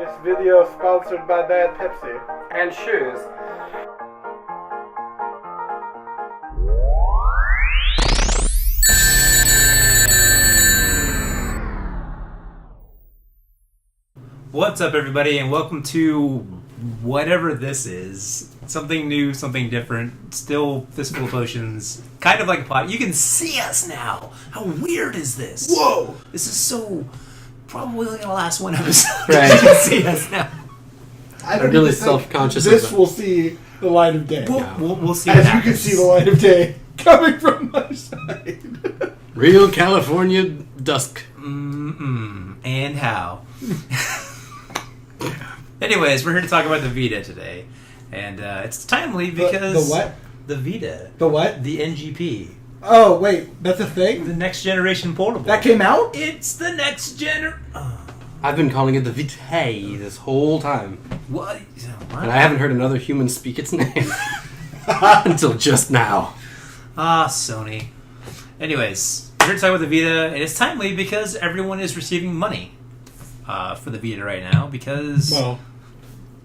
This video is sponsored by Diet Pepsi. And shoes. What's up, everybody, and welcome to whatever this is. Something new, something different, still Fistful of Potions, kind of like a pod. You can see us now! How weird is this? Whoa! This is so... probably only gonna last one episode. Right. You can see us now. I'm really self-conscious of This it. will see the light of day. We'll see As what you happens. can see the light of day coming from my side. Real California dusk. And how. Anyways, we're here to talk about the Vita today. And it's timely because... The what? The Vita. The what? The NGP. Oh, wait. That's a thing? The next generation portable. That came out? It's the next I've been calling it the Vita this whole time. What? And I haven't heard another human speak its name. Until just now. Sony. Anyways, we're here to talk about the Vita, and it's timely because everyone is receiving money for the Vita right now, because... Well,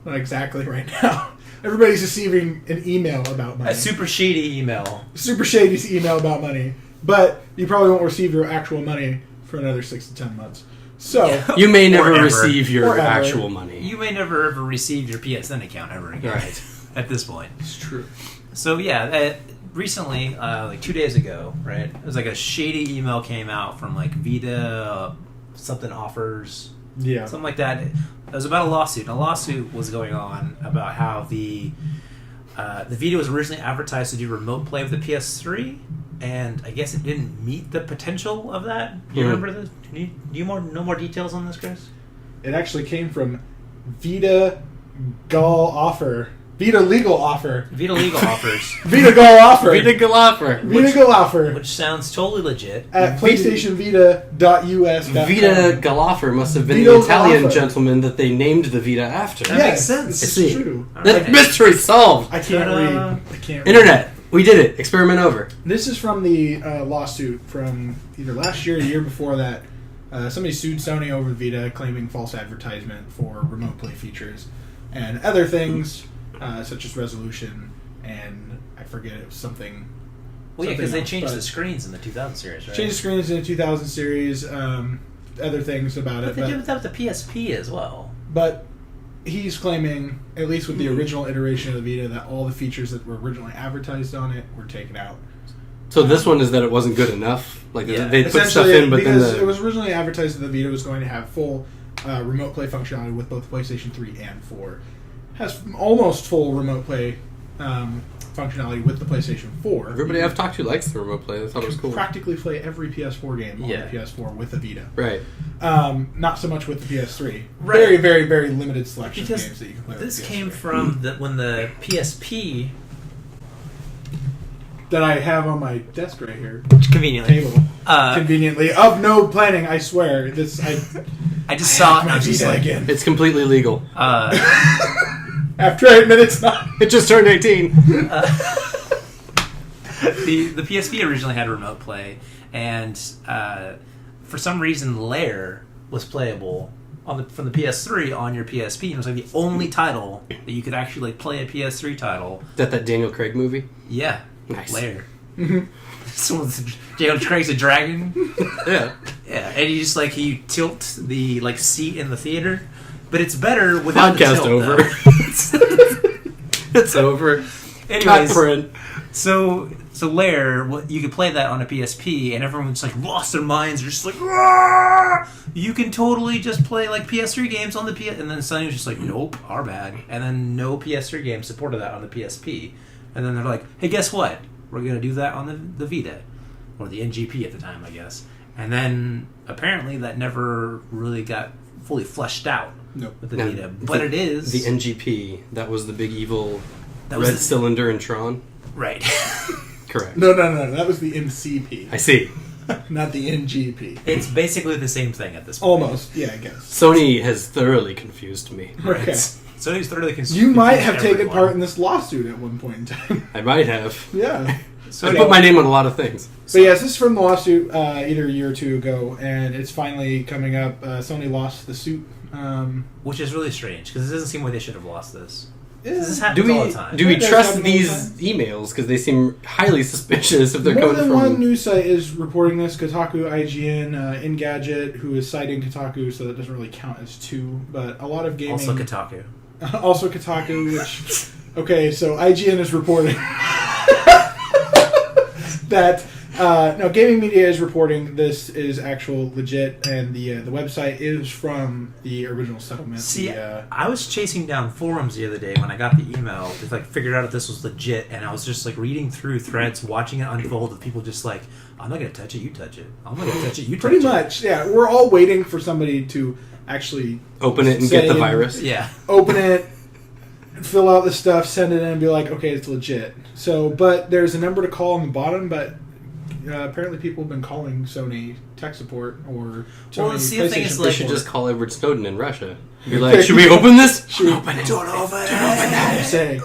not exactly right now. Everybody's receiving an email about money. A super shady email. Super shady's email about money. But you probably won't receive your actual money for another 6 to 10 months. So... You may never Or ever. receive your Or ever. actual money. You may never ever receive your PSN account ever again. Right. At this point. It's true. So yeah, recently, like 2 days ago, right? It was like a shady email came out from like Vita, something offers, Yeah. something like that. It was about a lawsuit. And a lawsuit was going on about how the Vita was originally advertised to do remote play with the PS3, and I guess it didn't meet the potential of that. Do you remember this? Do you know more details on this, Chris? It actually came from Vita Gall Offer. Vita Legal Offer. Vita Legal offers, Vita Gall Offer. Vita Galoffer. Vita Gall Offer. which sounds totally legit. At PlayStationVita.us. Vita Galoffer must have been Vita the Italian Galoffer. gentleman that they named the Vita after. That Yes, makes sense. This I is see. true. That Alright. mystery solved. I can't Ta-da. read. I can't read. Internet. We did it. Experiment over. This is from the lawsuit from either last year or the year before that. Somebody sued Sony over Vita, claiming false advertisement for remote play features and other things, such as resolution, and I forget, it was something. Well, yeah, because they else, changed but- the screens in the 2000 series, right? Changed the screens in the 2000 series, other things about But it. they did that with the PSP as well. But he's claiming, at least with the original iteration of the Vita, that all the features that were originally advertised on it were taken out. So this one is that it wasn't good enough. Like Yeah. they put stuff Essentially, in, but then because the... it was originally advertised that the Vita was going to have full remote play functionality with both PlayStation 3 and 4. Has almost full remote play functionality with the PlayStation 4. Everybody I've talked to likes the remote play. I thought it was cool. Practically play every PS4 game on Yeah. the PS4 with the Vita. Right. Not so much with the PS3. Right. Very, very, very limited selection of Because games that you can play this with the came PS3. from when the PSP... That I have on my desk right here. Conveniently. Table. Conveniently. Of no planning, I swear. I just saw it and I my was just Vita like... again. It's completely legal. After I admit it's not. It just turned 18. the PSP originally had remote play, and for some reason Lair was playable from the PS3 on your PSP, and it was like the only title that you could actually like play a PS3 title. Is that Daniel Craig movie? Yeah. Nice. Lair. So Daniel Craig's a dragon. Yeah. Yeah, and you just like you tilt the like seat in the theater, but it's better without Podcast the tilt, over. though. It's over. Cut Anyways, print. so Lair, you could play that on a PSP, and everyone's like lost their minds. They're just like, "Rah!" You can totally just play like PS3 games on the PS. And then Sony was just like, nope, our bad. And then no PS3 games supported that on the PSP. And then they're like, hey, guess what? We're gonna do that on the Vita, or the NGP at the time, I guess. And then apparently that never really got fully fleshed out Nope. with the No, Vita, but it is The NGP. That was the big evil that was red cylinder in Tron. right. Correct. No. That was the MCP. I see. Not the NGP. It's basically the same thing at this point. Almost. Yeah, I guess. Sony has thoroughly confused me. Okay. Sony's thoroughly You might have taken part in this lawsuit at one point in time. I might have. Yeah. So I put my name on a lot of things. But yes, this is from the lawsuit either a year or two ago, and it's finally coming up. Sony lost the suit Which is really strange, because it doesn't seem like they should have lost this. Yeah. This happens all the time. Do we It does trust happen all the these emails? Because they seem highly suspicious if they're More coming than from... one news site is reporting this. Kotaku, IGN, Engadget, who is citing Kotaku, so that doesn't really count as two. But a lot of gaming... Also Kotaku. Also Kotaku, which... Okay, so IGN is reporting that... no, gaming media is reporting this is actual legit, and the website is from the original settlement. See, I was chasing down forums the other day when I got the email to figured out if this was legit, and I was just reading through threads, watching it unfold with people just I'm not going to touch it, you touch it. I'm not going to touch it, you touch it. Pretty much, yeah. We're all waiting for somebody to actually open it and get the virus. Yeah. Open it, fill out the stuff, send it in, and be like, okay, it's legit. So, but there's a number to call on the bottom, but apparently people have been calling Sony tech support or Sony Well, see, the thing is, They should just call Edward Snowden in Russia. Be like, should we open this? Should we open it? Don't open it. I'm saying,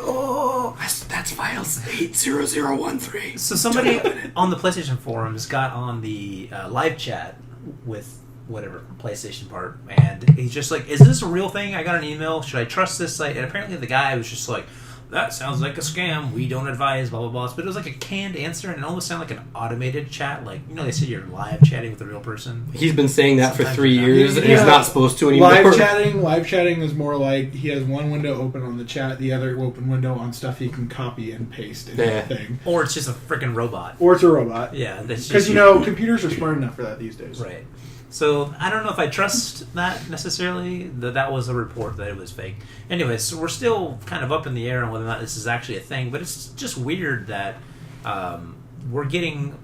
That's files 80013. So somebody on the PlayStation forums got on the live chat with whatever PlayStation part, and he's just like, "Is this a real thing? I got an email. Should I trust this site?" And apparently the guy was just like, "That sounds like a scam. We don't advise, blah, blah, blah." But it was like a canned answer, and it almost sounded like an automated chat. They said you're live chatting with a real person. He's been saying that for Sometimes 3 you're not. years, and Yeah. he's not supposed to anymore. live chatting is more like he has one window open on the chat, the other open window on stuff he can copy and paste in Yeah. the thing. Or it's just a freaking robot. Or it's a robot. Yeah. Because, computers are smart enough for that these days. Right. So, I don't know if I trust that necessarily, that was a report that it was fake. Anyway, so we're still kind of up in the air on whether or not this is actually a thing, but it's just weird that we're getting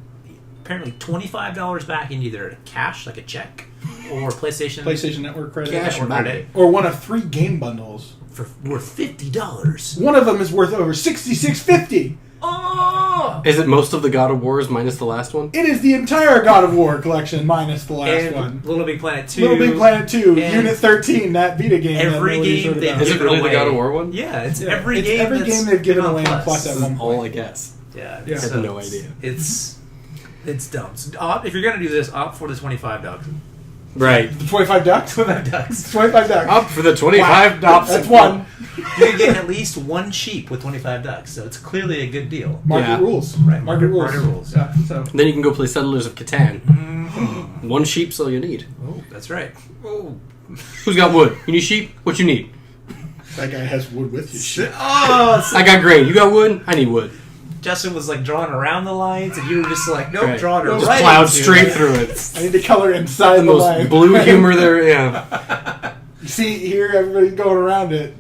apparently $25 back in either cash, like a check, or PlayStation Network credit. Cash Network back. credit Or one of 3 game bundles. for worth $50. One of them is worth over $66.50. Oh! Is it most of the God of Wars minus the last one? It is the entire God of War collection minus the last And one. Little Big Planet 2. Little Big Planet 2, and Unit 13, that Vita game. every that nobody's game heard they've about. Is it given really away. the God of War one? Yeah, it's Yeah, every it's game. every that's game they've given on away on Plus at This one is point. all I guess. Yeah, Yeah. I have no idea. It's dumb. So, if you're gonna do this, opt for the $25. Right. The 25 ducks? $25. 25 ducks. Up for the 25 Wow, that's one. You get at least one sheep with $25, so it's clearly a good deal. Market Yeah. rules. Right, Market rules. market rules. Yeah, so. Then you can go play Settlers of Catan. One sheep's all you need. Oh, that's right. Oh, Who's got wood? You need sheep? What you need? That guy has wood with you. Shit. oh I got grain. You got wood? I need wood. Justin was drawing around the lines, and you were just like, nope, Right. drawing her Just right plowed into straight it. through it. I need to color inside The the most line. blue humor there, yeah. You see, here everybody's going around it.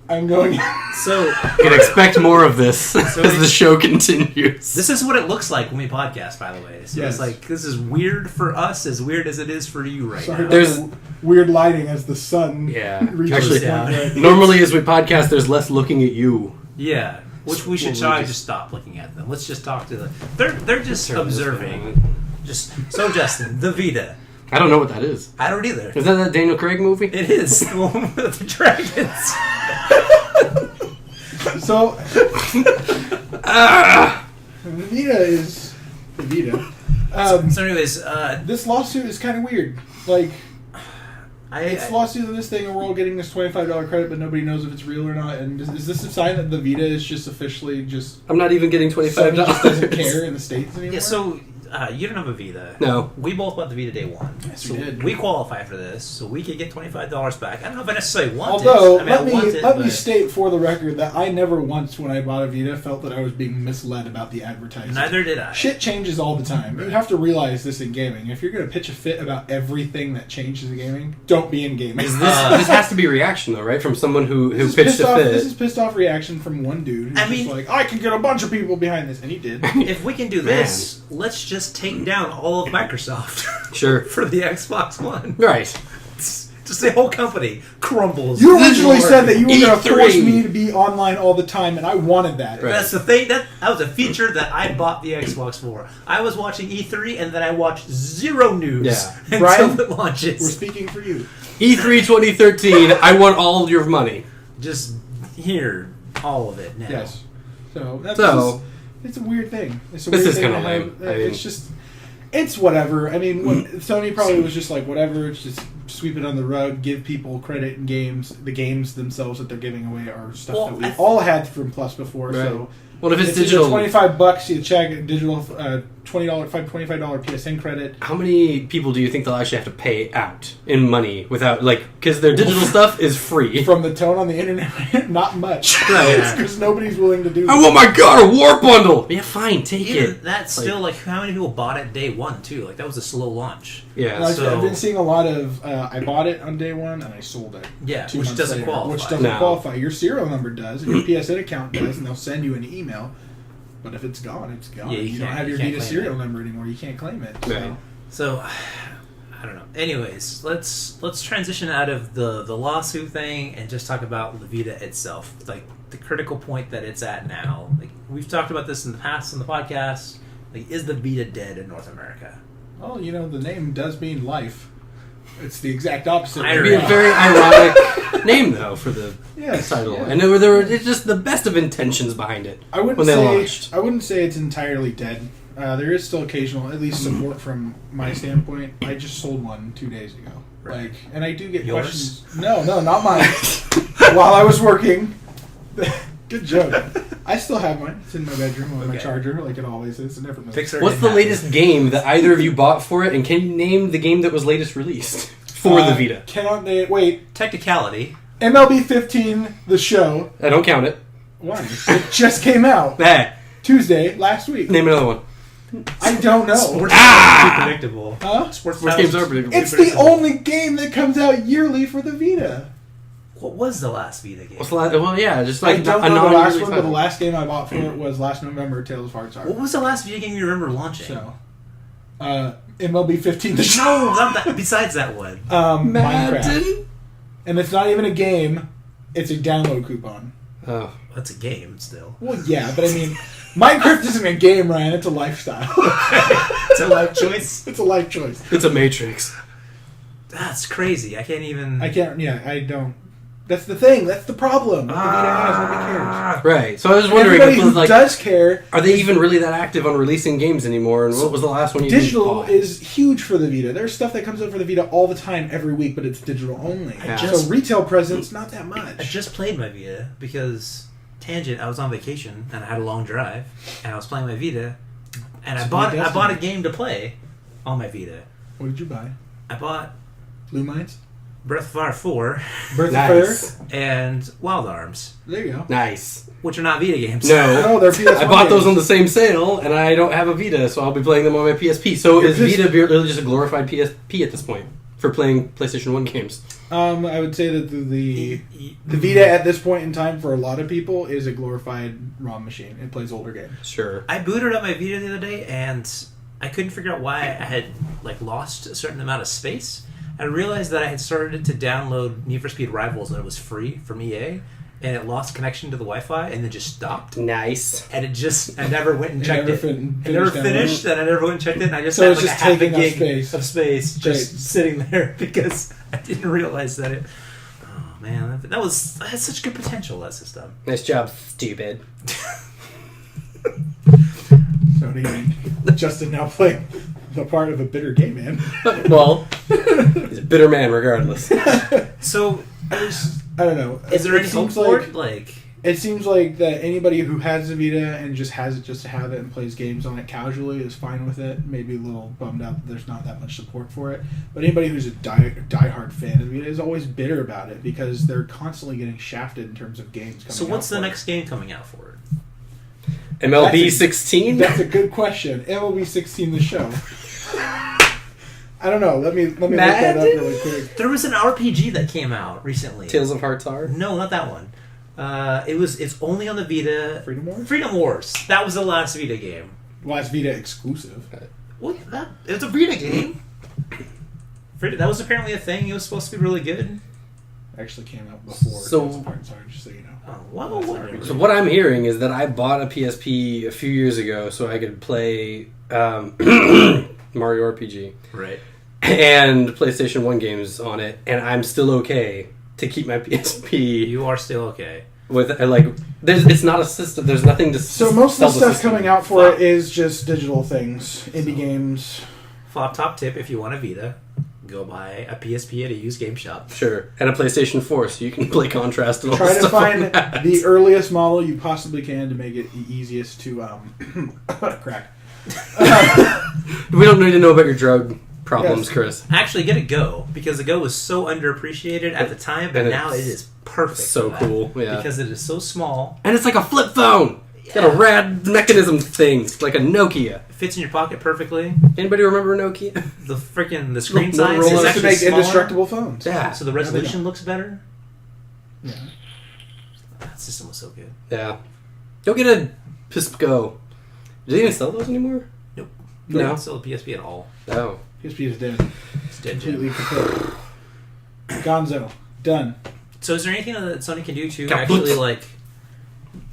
I'm going. So You can expect more of this as the show continues. this is what it looks like when we podcast, by the way. So Yes. it's this is weird for us, as weird as it is for you right Sorry now. about There's- the weird lighting as the sun Yeah. reaches Actually, the point where- normally as we podcast, there's less looking at you. Yeah, which we should Well, try we to just- stop looking at them. Let's just talk to them. They're just Turn this observing. Just so, Justin, the Vita. I don't know what that is. I don't either. Is that Daniel Craig movie? It is the one with the dragons. So, the Vita is the Vita. So, anyways, This lawsuit is kind of weird. Like, it's I lawsuit of this thing, and we're all getting this $25 credit, but nobody knows if it's real or not. And is this a sign that the Vita is just officially just I'm not even getting $25. Sony just doesn't care in the States anymore? yeah. So you don't have a Vita. No. We both bought the Vita day one. Yes, so we did. We qualify for this, so we could get $25 back. I don't know if I necessarily want Although, it. I mean, I want it, let me but state for the record that I never once, when I bought a Vita, felt that I was being misled about the advertising. neither did I. Shit changes all the time. You have to realize this in gaming. If you're going to pitch a fit about everything that changes in gaming, don't be in gaming. This has to be a reaction, though, right? From someone who This is pitched pissed a off, fit. This is pissed off reaction from one dude who's I just mean- like, I can get a bunch of people behind this, and he did. If we can do this, let's just take down all of Microsoft Sure. for the Xbox One. Right. Just the whole company crumbles. You originally said that you were going to E3. force me to be online all the time, and I wanted that. Right. That's the thing. That was a feature that I bought the Xbox for. I was watching E3 and then I watched zero news Yeah. until Brian, it We're launches. speaking for you. E3 2013, I want all your money. Just here, all of it now. Yes. So that's So- just, it's a weird thing. It's a This weird is thing kinda to have. lame. I mean- It's just, it's whatever. I mean, Sony probably was just like, whatever. It's just sweep it on the rug, give people credit in games. The games themselves that they're giving away are stuff Well, that we all had from Plus before. Right. So, Well, if it's either digital, $25, you check digital $25 PSN credit. how many people do you think they'll actually have to pay out in money without, like, because their digital stuff is free? From the tone on the internet, not much. Right. Because nobody's willing to do. I want my God a war bundle. Yeah, fine, take Even it. that's still like how many people bought it day one too? Like that was a slow launch. Yeah. I've been seeing a lot of. I bought it on day one and I sold it. Yeah, 2 which months doesn't later, qualify. Which doesn't No. qualify. Your serial number does, and your PSN account does, and they'll send you an email. But if it's gone, it's gone. Yeah, you don't can't- have your you can't Vita claim serial it. number anymore. You can't claim it. Right. So I don't know. Anyways, let's transition out of the lawsuit thing and just talk about the Vita itself. Like the critical point that it's at now. Like we've talked about this in the past on the podcast. Like, is the Vita dead in North America? Well, you know, the name does mean life. It's the exact opposite. It'd be a very ironic name, though, for the Yes, title. yeah. And there were it's just the best of intentions behind it. I wouldn't when they say launched. I wouldn't say it's entirely dead. There is still occasional, at least support from my standpoint. I just sold one 2 days ago. Right. Like, and I do get Yours? questions. No, not mine. While I was working. Good joke. I still have mine. It's in my bedroom on my Okay. charger, like it always is. It never moves. Pixar What's didn't the have latest game that either of you bought for it? And can you name the game that was latest released for the Vita? Cannot name. Wait. Technicality. MLB 15, the show. I don't count it. Why? It just came out Tuesday last week. Name another one. I don't know. Sports games are too predictable. Huh? Sports games are predictable. It's the only game that comes out yearly for the Vita. What was the last Vita game? What's the last? Well, yeah, just I like don't a know the last non-yearly one, but title. the last game I bought for it was last November, Tales of Hearts What was the last video game you remember launching? So, MLB 15, the show. No, not that. Besides that one. Minecraft. Madden? And it's not even a game, it's a download coupon. Oh. That's a game still. Well, yeah, but I mean, Minecraft isn't a game, Ryan, it's a lifestyle. It's a life choice. It's a life choice. It's a Matrix. That's crazy. I can't even. I don't. That's the thing, that's the problem. The Vita has, nobody cares. Right. So I was wondering, Everybody who like, does care. are they even really that active on releasing games anymore? And what was the last one you Digital bought? is huge for the Vita. There's stuff that comes out for the Vita all the time, every week, but it's digital only. Yeah. So retail presence, not that I much. just played my Vita because tangent. I was on vacation and I had a long drive, and I was playing my Vita, and I It's bought my a destiny. game to play on my Vita. What did you buy? I bought Blue Mines? Breath of Fire 4 Birth Nice. of Fire? and Wild Arms, There you go. Nice. which are not Vita games. No. No, they're PS1 I bought those games. on the same sale, and I don't have a Vita, so I'll be playing them on my PSP. So Your is PS- Vita really just a glorified PSP at this point for playing PlayStation 1 games? I would say that the Vita at this point in time for a lot of people is a glorified ROM machine. It plays older games. Sure. I booted up my Vita the other day, and I couldn't figure out why I had lost a certain amount of space. I realized that I had started to download Need for Speed Rivals, and it was free from EA, and it lost connection to the Wi-Fi, and then just stopped. Nice. And I never went and checked it. It I never finished, and I never went and checked it, and I just So had it's like just a half a taking up gig space. of space just Great. sitting there because I didn't realize that it. Oh man, that had such good potential, that system. Nice job, stupid. So anyway, Justin now playing the part of a bitter gay man. Well, he's a bitter man regardless. So, I don't know. is there It any hope seems for like- it? Like, It seems like that anybody who has a Vita and just has it just to have it and plays games on it casually is fine with it. Maybe a little bummed out that there's not that much support for it. But anybody who's a diehard fan of Vita is always bitter about it because they're constantly getting shafted in terms of games coming so what's out the for it. next game coming out for it? MLB 16? That's a good question. MLB 16 the show. I don't know. Let me look that up really quick. There was an RPG that came out recently. Tales of Hearts are? No, not that one. It's only on the Vita. Freedom Wars? Freedom Wars. That was the last Vita game. Well, it's Vita exclusive. Well, it's a Vita game. That was apparently a thing. It was supposed to be really good. Actually came out before. So- Tales of Hearts are, just so you know. Oh, well, whatever. So what I'm hearing is that I bought a PSP a few years ago so I could play Mario RPG Right. and PlayStation 1 games on it, and I'm still okay to keep my PSP You are still okay. with it's not a system. There's nothing to So most sell of the stuff system. coming out for it is just digital things, indie games. FFoP top tip: if you want a Vita, go buy a PSP at a used game shop. Sure. And a PlayStation 4, so you can play Contrast and all Try that to stuff on find that. the earliest model you possibly can to make it the easiest to crack. We don't need to know about your drug problems, Yes. Chris. Actually, get a Go, because the Go was so underappreciated at the time, but And now it it's is perfect. So for that. cool, yeah. Because it is so small. And it's like a flip phone! It's got a rad mechanism thing, like a Nokia. It fits in your pocket perfectly. Anybody remember Nokia? The screen No, size roll is up to actually make smaller. indestructible phones. Yeah. So the resolution looks better. Yeah. That system was so good. Yeah. Go get a PSP Go. Do they even sell those anymore? Nope. No. Don't sell a PSP at all. No. PSP is dead. It's dead. Completely kaput. Gonzo. Done. So is there anything that Sony can do to Kaput. actually like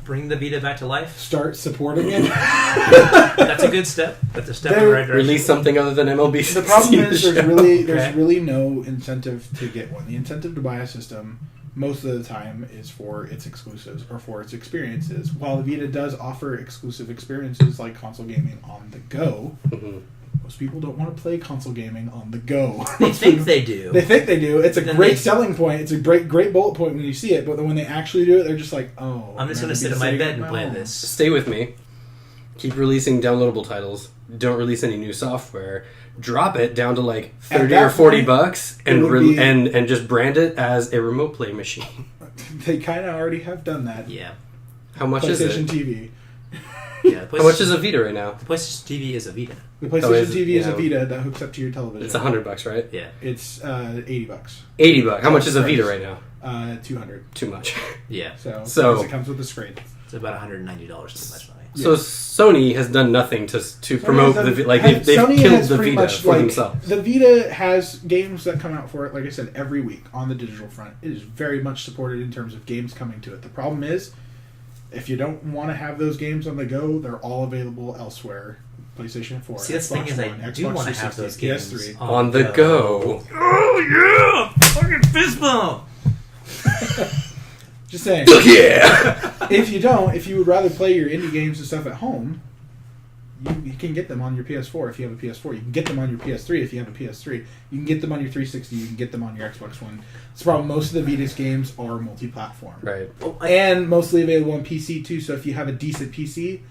bring the Vita back to life? Start supporting it. That's a good step. That's a step in the right direction. Release something other than MLB. The problem is there's Okay. really no incentive to get one. The incentive to buy a system most of the time is for its exclusives or for its experiences. While the Vita does offer exclusive experiences like console gaming on the go, Mhm. most people don't want to play console gaming on the go. They think they do. They think they do. It's a Then great they- selling point. It's a great bullet point when you see it. But then when they actually do it, they're just like, "Oh, I'm just gonna going to sit be in my sitting bed at and my play home." this. Stay with me. Keep releasing downloadable titles. Don't release any new software. Drop it down to like At 30 that or 40 point, bucks it and would re- be- and just brand it as a remote play machine. They kind of already have done that. Yeah. How much is PlayStation it? TV. Yeah. How much is a Vita right now? The PlayStation TV is a Vita. The PlayStation Oh, is it? TV is a Yeah. Vita that hooks up to your television. It's $100, right? Yeah. It's $80. $80. How much is a Price. Vita right now? 200. Too much. Yeah. So- it comes with the screen. It's about $190 too much money. So Sony has done nothing to promote the Vita. Like they've Sony killed has the pretty Vita much, for themselves. The Vita has games that come out for it, like I said, every week on the digital front. It is very much supported in terms of games coming to it. The problem is, if you don't want to have those games on the go, they're all available elsewhere. PlayStation 4. See, that's the thing Xbox is I One, do Xbox want to have 360, those games PS3. On the go. Oh yeah! Fucking fist bump! Just saying. Yeah. If you would rather play your indie games and stuff at home, you can get them on your PS4 if you have a PS4. You can get them on your PS3 if you have a PS3. You can get them on your 360. You can get them on your Xbox One. It's the problem. Most of the Vita's games are multi-platform. Right. And mostly available on PC too, so if you have a decent PC,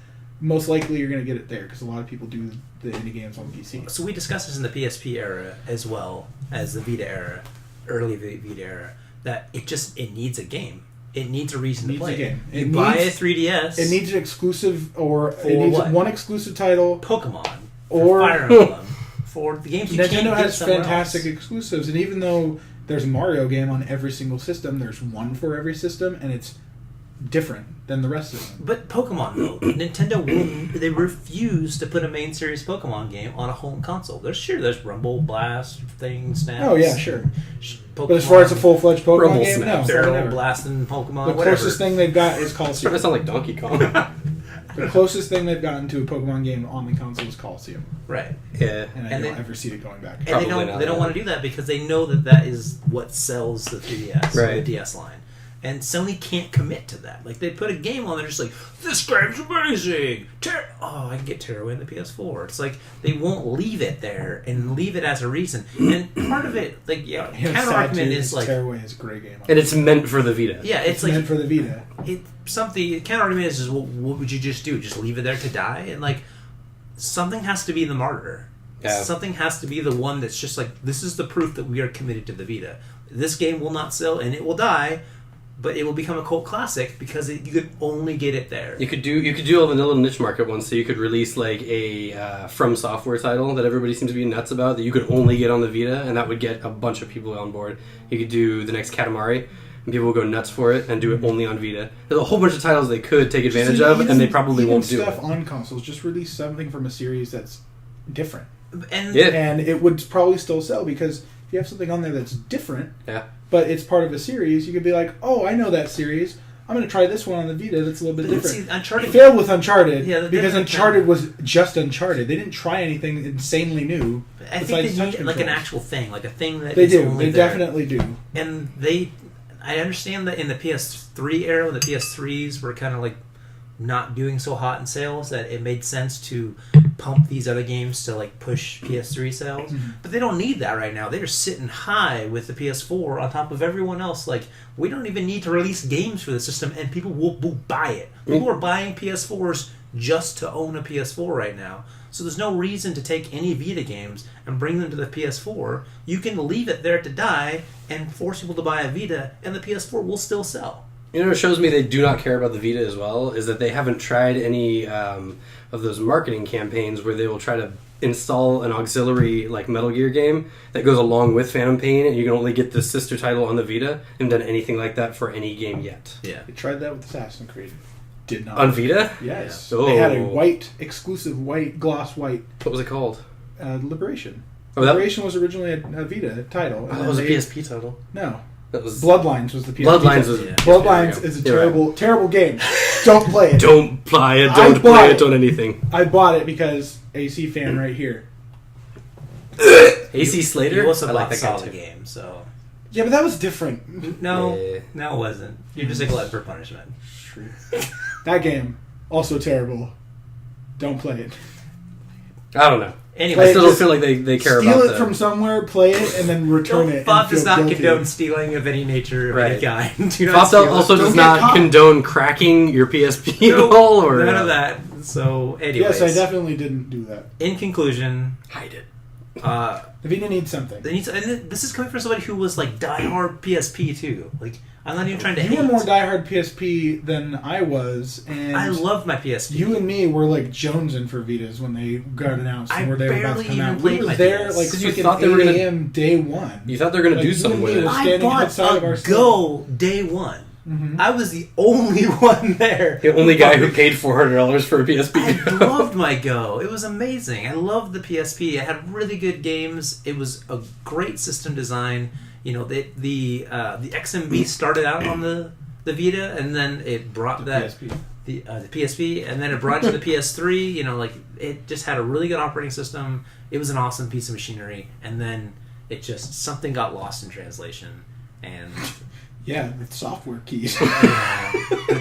most likely you're going to get it there, because a lot of people do the indie games on PC. So we discussed this in the PSP era as well as the Vita era, early Vita era, that it needs a game. It needs a reason to Needs play a game. You It buy a needs- 3DS. It needs an exclusive, or For it needs what? one exclusive title. Pokemon Or- for Fire Emblem for the games you can't Nintendo get has somewhere fantastic else. exclusives, and even though there's a Mario game on every single system, there's one for every system, and it's different than the rest of them. But Pokemon though, Nintendo they refuse to put a main series Pokemon game on a home console. There's Rumble Blast things now. Oh yeah, sure. Pokemon, But as far as a full-fledged Pokemon Rumble game, no. Snaps. barrel never. blasting Pokemon, The whatever. closest thing they've got is It's starting to Coliseum. sound like Donkey Kong. The closest thing they've gotten to a Pokemon game on the console is Coliseum, Right. Yeah. and I And don't they- ever see it going back. And Probably they don't not. want to do that because they know that is what sells the 3DS or the Right. DS line. And Sony can't commit to that. Like, they put a game on, they're just like, this game's amazing! I can get Tearaway in the PS4. It's like, they won't leave it there and leave it as a reason. And part of it, like, counter-argument is like, Tearaway is a great game. And it's meant for the Vita. yeah, It's it's like, meant for the Vita. counter-argument is well, what would you just do? Just leave it there to die? And like, something has to be the martyr. Yeah. Something has to be the one that's just like, this is the proof that we are committed to the Vita. This game will not sell and it will die, but it will become a cult classic because you could only get it there. You could do a vanilla niche market one, so you could release like a From Software title that everybody seems to be nuts about that you could only get on the Vita, and that would get a bunch of people on board. You could do the next Katamari, and people will go nuts for it and do it only on Vita. There's a whole bunch of titles they could take advantage of, and they probably won't do stuff it. on consoles. Just release something from a series that's different, And Yeah. and it would probably still sell, because if you have something on there that's different, Yeah. but it's part of a series, you could be like, oh, I know that series. I'm going to try this one on the Vita that's a little bit But different. see, Uncharted- It failed with Uncharted, Yeah, the because different Uncharted was just Uncharted. They didn't try anything insanely new. I think besides they touch need like an controls. actual thing, like a thing that They is do. only They there. definitely do. And I understand that in the PS3 era, when the PS3s were kind of like not doing so hot in sales, that it made sense to pump these other games to like push PS3 sales, but they don't need that right now. They're sitting high with the PS4 on top of everyone else. Like, we don't even need to release games for the system, and people will buy it. People are buying PS4s just to own a PS4 right now. So there's no reason to take any Vita games and bring them to the PS4. You can leave it there to die and force people to buy a Vita, and the PS4 will still sell. You know what shows me they do not care about the Vita as well is that they haven't tried any of those marketing campaigns where they will try to install an auxiliary like Metal Gear game that goes along with Phantom Pain, and you can only get the sister title on the Vita. And done anything like that for any game yet. Yeah, They tried that with Assassin's Creed. Did not. On Vita? Yes. Yeah. They had a Oh. exclusive white, gloss white What was it called? Liberation. Oh, that, Liberation was originally a Vita title. that was a PSP title. No. That was Bloodlines was the PSP Bloodlines title. was Bloodlines is a terrible game. Don't play it. Don't buy it. I Don't play bought it. it. Don't anything. I bought it because AC fan right here. AC Slater. You also I bought like that guy Solid too. Game, so Yeah, but that was different. no, Yeah. no, it wasn't. You're just a glutton for punishment. That game also terrible. Don't play it. I don't know. Anyway, I still don't just feel like they care Steal about it from somewhere, play it, and then return it. FFoP and does feel not guilty. condone stealing of any nature of any Right. kind. Do not FFoP steal it. also Don't does get not caught. condone cracking your PSP at Nope, all, or none of that. So, anyways, Yes, I definitely didn't do that. in conclusion, hide it. The Vita needs something. they need to, and this is coming from somebody who was like diehard PSP too. Like, I'm not even trying to You hate. were more diehard PSP than I was, and I loved my PSP. you and me were like jonesing for Vitas when they got announced and I were they were about to barely come even out. We played were my there DS. like 'Cause you freaking thought they were 8 gonna- a.m. day one. You thought they were going Like, to do you something and with me it. were I standing bought outside of our a Go day one. Mhm. I was the only one there. The only guy who paid $400 for a PSP. I loved my Go. It was amazing. I loved the PSP. It had really good games. It was a great system design. You know, the XMB started out on the Vita, and then it brought PSP. the PSP, and then it brought to the PS3. You know, like, it just had a really good operating system. It was an awesome piece of machinery, and then it just something got lost in translation, and Yeah, with software keys. the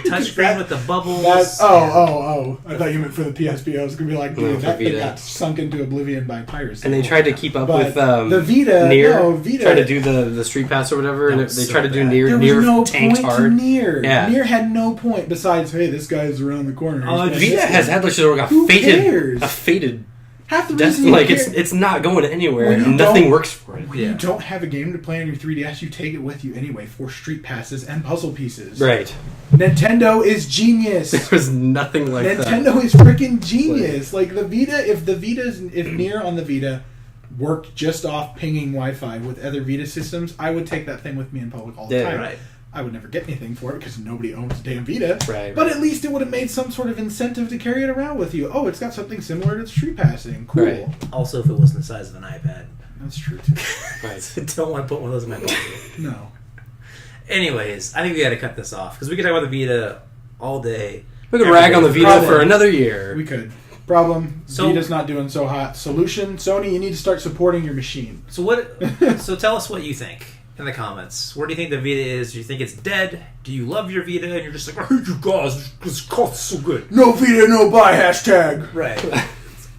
touchscreen with the bubbles. Oh. I thought you meant for the PSP. I was going to be like, No, dude, for that thing Vita. got sunk into oblivion by piracy. And they tried to keep up But with the Vita, Nier. no, Vita. Tried to do the Street Pass or whatever, and That was they so tried to do bad. Nier. There Nier was no tanked point hard. to Nier. Yeah. Nier had no point besides, hey, this guy's around the corner. Oh, He's Vita playing has this had like a Who fated, cares? a fated. half the Death, reason you like care- it's not going anywhere. When you And nothing don't- works for it. When you don't have a game to play on your 3DS, you take it with you anyway for street passes and puzzle pieces. Right. Nintendo is genius. There was nothing like that. Nintendo is freaking genius. Like the Vita, if Nier on the Vita worked just off pinging Wi-Fi with other Vita systems, I would take that thing with me in public all the Yeah, time. right. I would never get anything for it because nobody owns a damn Vita. Right. But at least it would have made some sort of incentive to carry it around with you. Oh, it's got something similar to street passing. Cool. Right. Also, if it wasn't the size of an iPad. That's true too. Right. I don't want to put one of those in my pocket. No. Anyways, I think we got to cut this off because we could talk about the Vita all day. We could Every rag on the day. Vita Problem. for another year. We could. Problem, So- Vita's not doing so hot. Solution, Sony, you need to start supporting your machine. So what? So tell us what you think in the comments. Where do you think the Vita is? Do you think it's dead? Do you love your Vita and you're just like, I hate you guys. This costs so good. No Vita, no buy hashtag. Right.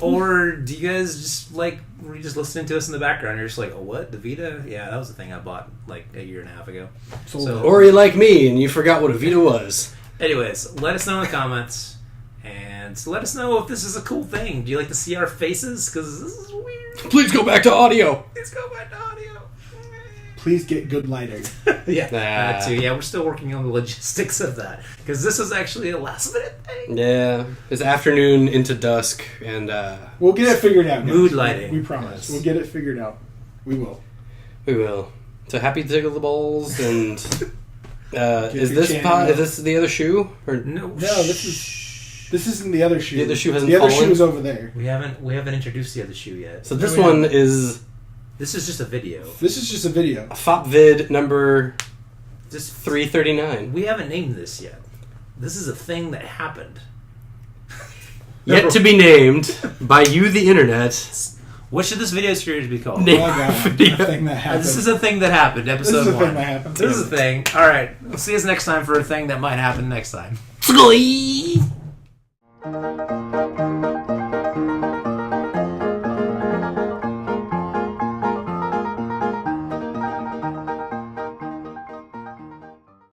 Or do you guys just like were you just listening to us in the background? You're just like, oh, what? The Vita? Yeah, that was the thing I bought like a year and a half ago. So- Or you like me and you forgot what a Vita was. Anyways, let us know in the comments, and let us know if this is a cool thing. Do you like to see our faces? Because this is weird. Please go back to audio. Let's go back to audio. Please get good lighting. Yeah, Nah. that too. Yeah, we're still working on the logistics of that because this is actually a last minute thing. Yeah. It's afternoon into dusk and We'll get it figured out. guys. Mood lighting. We promise. Yes. We'll get it figured out. We will. we will. So happy tickle the balls and is your this channel. is this the other shoe? Or No, No, this isn't the other shoe. The other shoe hasn't The other fallen? shoe is over there. we haven't introduced the other shoe yet. So this No, we one haven't. is This is just a video. This is just a video. FFoP vid number This 339. we haven't named this yet. This is a thing that happened. Yet to be named by you, the internet. What should this video series be called? Name- Oh my god, Video. the thing that happened. This is a thing that happened. This Episode is a 1. thing that happened. This is a thing. All right. We'll see us next time for a thing that might happen next time. Scully!